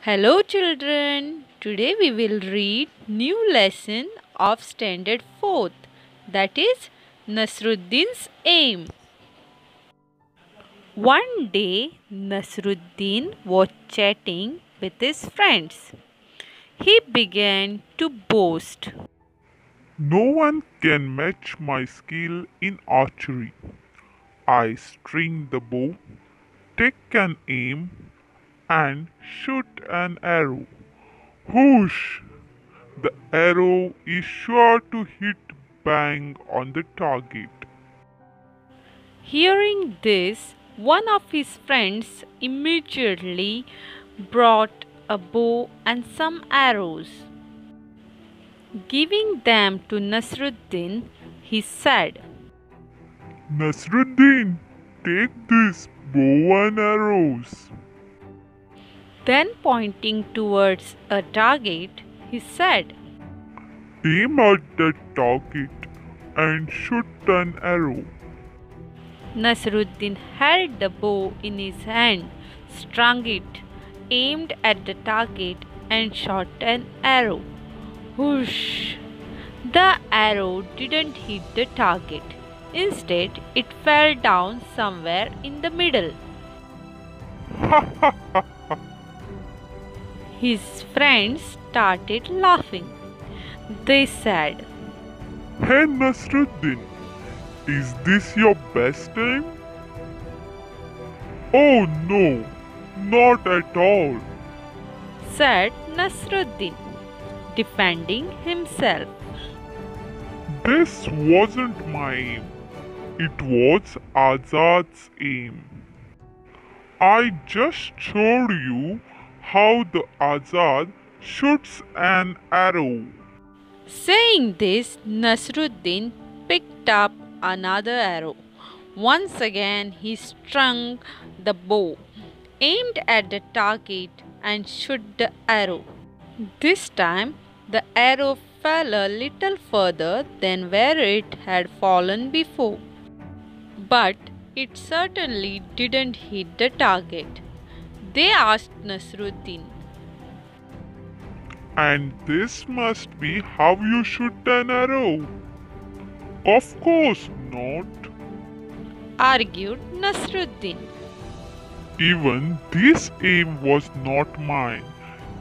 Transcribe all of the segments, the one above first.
Hello children. Today we will read new lesson of standard 4th, that is Nasruddin's aim. One day Nasruddin was chatting with his friends. He began to boast. No one can match my skill in archery. I string the bow, take an aim, and shoot an arrow. Whoosh! The arrow is sure to hit bang on the target. Hearing this, one of his friends immediately brought a bow and some arrows. Giving them to Nasruddin, he said, Nasruddin, take this bow and arrows. Then pointing towards a target, he said, Aim at the target and shoot an arrow. Nasruddin held the bow in his hand, strung it, aimed at the target, and shot an arrow. Whoosh! The arrow didn't hit the target. Instead, it fell down somewhere in the middle. His friends started laughing. They said, Hey Nasruddin, is this your best aim? Oh no, not at all, said Nasruddin, defending himself. This wasn't my aim. It was Azad's aim. I just showed you how the Azad shoots an arrow. Saying this, Nasruddin picked up another arrow. Once again, he strung the bow, aimed at the target, and shot the arrow. This time, the arrow fell a little further than where it had fallen before. But it certainly didn't hit the target. They asked Nasruddin, And this must be how you shoot an arrow. Of course not. argued Nasruddin. Even this aim was not mine.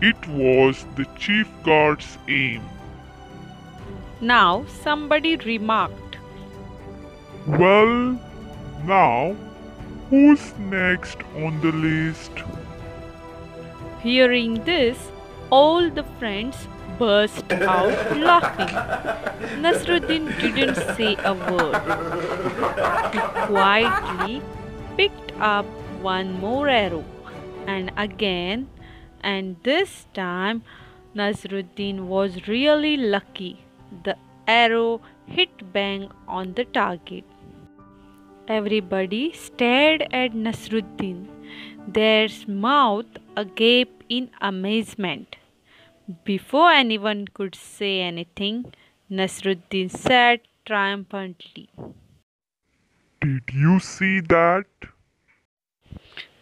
It was the chief guard's aim. Now somebody remarked, Well, now, who's next on the list? Hearing this, all the friends burst out laughing. Nasruddin didn't say a word. He quietly picked up one more arrow, and this time Nasruddin was really lucky. The arrow hit bang on the target. Everybody stared at Nasruddin, their mouth agape in amazement. Before anyone could say anything, Nasruddin said triumphantly, Did you see that?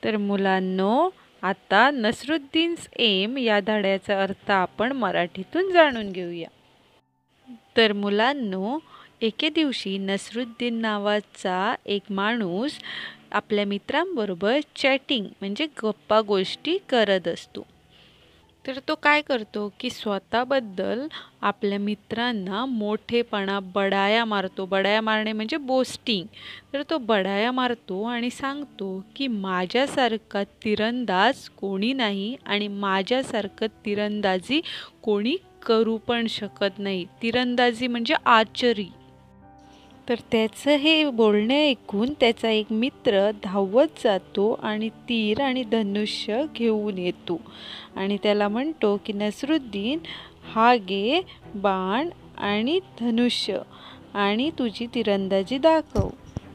तर मुलांनो, आता नसरुद्दीन्स M या धड्याचा अर्थ आपण मराठीतून जाणून घेऊया. तर मुलांनो, एके दिवशी नसरुद्दीन नावाचा एक माणूस आपल्या मित्रांबरोबर चॅटिंग म्हणजे गप्पा गोष्टी करत असतो. तर तो काय करतो की स्वतःबद्दल आपल्या मित्रांना मोठेपणा बडाया मारतो. बडाया मारणे म्हणजे बोस्टिंग. तर तो बडाया मारतो आणि सांगतो की माझ्यासारखा तिरंदाज कोणी नाही आणि माझ्यासारखं तिरंदाजी कोणी करू पण शकत नाही. तिरंदाजी म्हणजे आर्चरी. तर त्याचं हे बोलणे ऐकून त्याचा एक मित्र धावत जातो आणि तीर आणि धनुष्य घेऊन येतो आणि त्याला म्हणतो की नसरुद्दीन, हा घे बाण आणि धनुष्य आणि तुझी तिरंदाजी दाखव.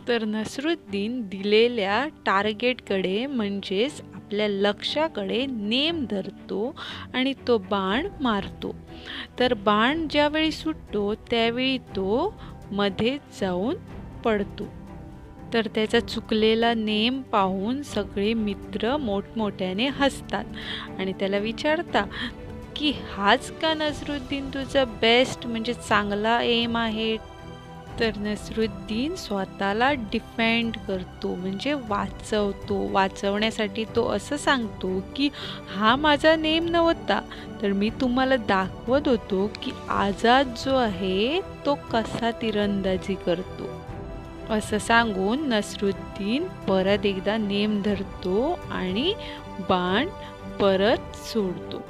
तर नसरुद्दीन दिलेल्या टार्गेटकडे म्हणजेच आपल्या लक्ष्याकडे नेम धरतो आणि तो बाण मारतो. तर बाण ज्यावेळी सुटतो त्यावेळी तो मध्ये जाऊन पडतो. तर त्याचा चुकलेला नेम पाहून सगळे मित्र मोठमोठ्याने हसतात आणि त्याला विचारता की हाच का नसरुद्दीन तुझा बेस्ट म्हणजे चांगला एम आहे. तर नसरुद्दीन स्वतःला डिफेंड करतो म्हणजे वाचवण्यासाठी तो असं सांगतो की हा माझा नेम नव्हता, तर मी तुम्हाला दाखवत होतो की आझाद जो आहे तो कसा तिरंदाजी करतो. असं सांगून नसरुद्दीन परत एकदा नेम धरतो आणि बाण परत सोडतो.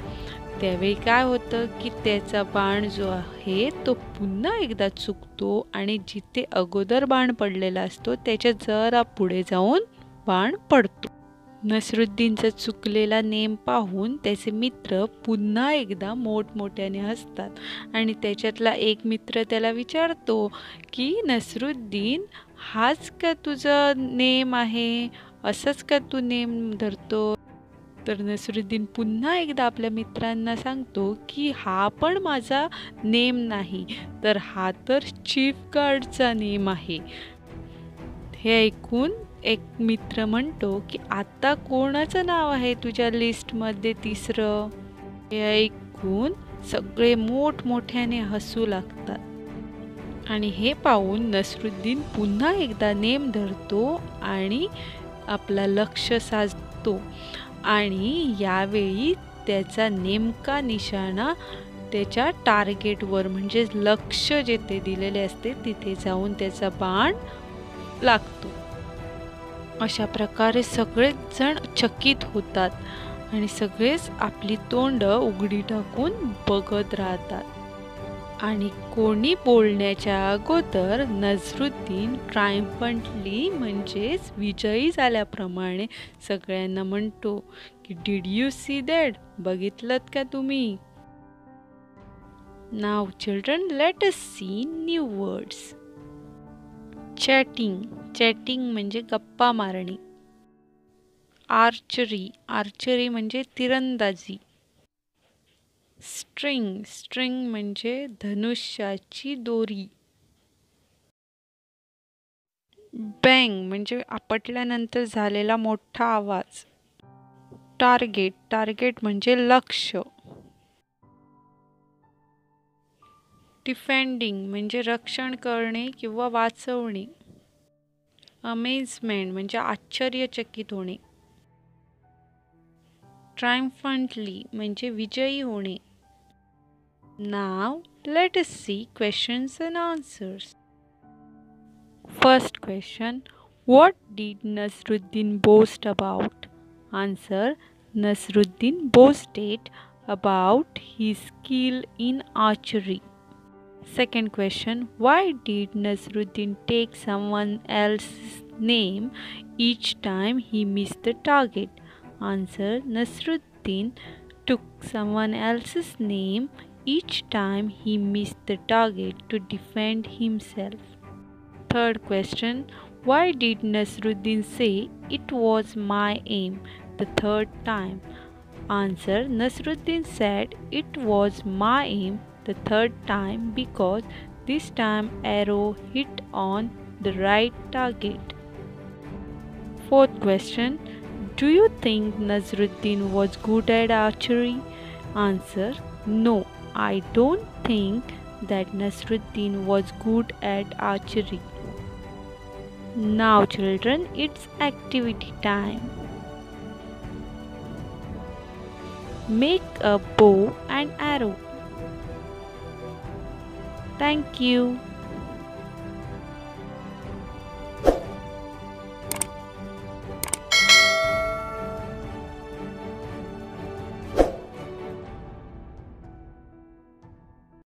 त्यावेळी काय होतं की त्याचा बाण जो आहे तो पुन्हा एकदा चुकतो आणि जिथे अगोदर बाण पडलेला असतो त्याच्या जरा पुढे जाऊन बाण पडतो. नसरुद्दीनचा चुकलेला नेम पाहून त्याचे मित्र पुन्हा एकदा मोठमोठ्याने हसतात आणि त्याच्यातला एक मित्र त्याला विचारतो की नसरुद्दीन हाच का तुझा नेम आहे, असंच का तू नेम धरतो. तर नसरुद्दीन पुन्हा एकदा आपल्या मित्रांना सांगतो की हा पण माझा नेम नाही, तर हा तर चीफ गार्डचा नेम आहे. हे ऐकून एक मित्र म्हणतो की आता कोणाचं नाव आहे तुझ्या लिस्टमध्ये तिसरं. हे ऐकून सगळे मोठमोठ्याने हसू लागतात आणि हे पाहून नसरुद्दीन पुन्हा एकदा नेम धरतो आणि आपला लक्ष साधतो आणि यावेळी त्याचा नेमका निशाणा त्याच्या टार्गेटवर म्हणजे लक्ष जेथे दिलेले असते तिथे जाऊन त्याचा बाण लागतो. अशा प्रकारे सगळेच जण चकित होतात आणि सगळेच आपली तोंड उघडी टाकून बघत राहतात आणि कोणी बोलण्याच्या अगोदर नसरुद्दीन ट्रायम्फंटली म्हणजेच विजयी झाल्याप्रमाणे सगळ्यांना म्हणतो की डिड यू सी दॅट, बघितलंत का तुम्ही. नाव चिल्ड्रन लेट अस सी न्यू वर्ड्स. चॅटिंग म्हणजे गप्पा मारणे. आर्चरी म्हणजे तिरंदाजी. स्ट्रिंग म्हणजे धनुष्याची दोरी. बँग म्हणजे आपटल्यानंतर झालेला मोठा आवाज. टार्गेट म्हणजे लक्ष्य. डिफेंडिंग म्हणजे रक्षण करणे किंवा वाचवणे. अमेजमेंट म्हणजे आश्चर्यचकित होणे. ट्रायम्फंटली म्हणजे विजयी होणे. Now let us see questions and answers. First question, what did Nasruddin boast about? Answer, Nasruddin boasted about his skill in archery. Second question, why did Nasruddin take someone else's name each time he missed the target? Answer, Nasruddin took someone else's name each time he missed the target to defend himself. Third question, why did Nasruddin say it was my aim the third time? Answer, Nasruddin said it was my aim the third time because this time arrow hit on the right target. Fourth question, do you think Nasruddin was good at archery? Answer, no, I don't think that Nasruddin was good at archery. Now children, it's activity time. Make a bow and arrow. Thank you.